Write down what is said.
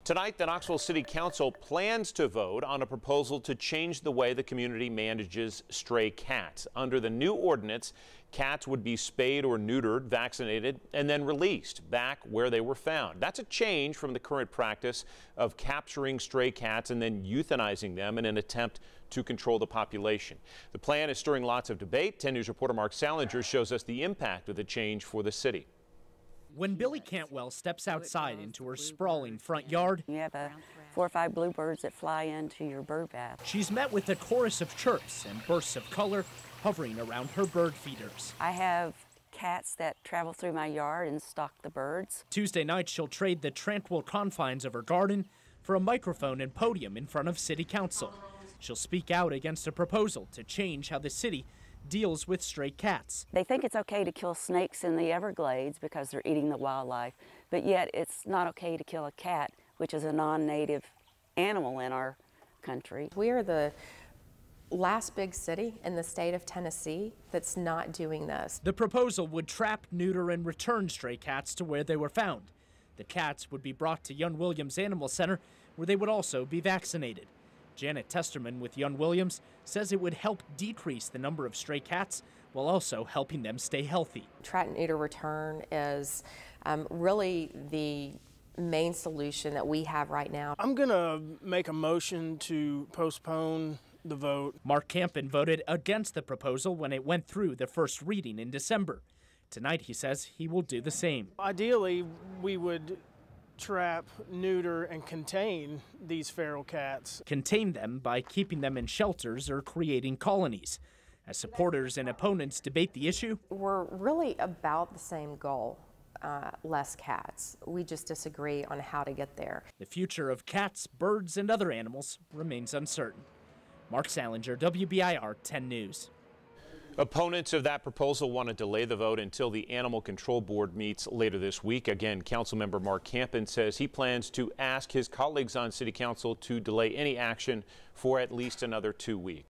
Tonight, the Knoxville City Council plans to vote on a proposal to change the way the community manages stray cats. Under the new ordinance, cats would be spayed or neutered, vaccinated, and then released back where they were found. That's a change from the current practice of capturing stray cats and then euthanizing them in an attempt to control the population. The plan is stirring lots of debate. 10 News reporter Mark Salinger shows us the impact of the change for the city. When Billy Cantwell steps outside into her sprawling front yard, you have 4 or 5 bluebirds that fly into your bird bath. She's met with a chorus of chirps and bursts of color hovering around her bird feeders. I have cats that travel through my yard and stalk the birds. Tuesday night, she'll trade the tranquil confines of her garden for a microphone and podium in front of City Council. She'll speak out against a proposal to change how the city deals with stray cats. They think it's okay to kill snakes in the Everglades because they're eating the wildlife, but yet it's not okay to kill a cat, which is a non-native animal in our country. We are the last big city in the state of Tennessee that's not doing this. The proposal would trap, neuter, and return stray cats to where they were found. The cats would be brought to Young Williams Animal Center, where they would also be vaccinated. Janet Testerman with Young Williams says it would help decrease the number of stray cats while also helping them stay healthy. Trap and neuter return is really the main solution that we have right now. I'm going to make a motion to postpone the vote. Mark Campen voted against the proposal when it went through the first reading in December. Tonight, he says he will do the same. Ideally, we would trap, neuter, and contain these feral cats. Contain them by keeping them in shelters or creating colonies. As supporters and opponents debate the issue, we're really about the same goal, less cats. We just disagree on how to get there. The future of cats, birds, and other animals remains uncertain. Mark Salinger, WBIR 10 News. Opponents of that proposal want to delay the vote until the Animal Control Board meets later this week. Again, Councilmember Mark Campen says he plans to ask his colleagues on City Council to delay any action for at least another 2 weeks.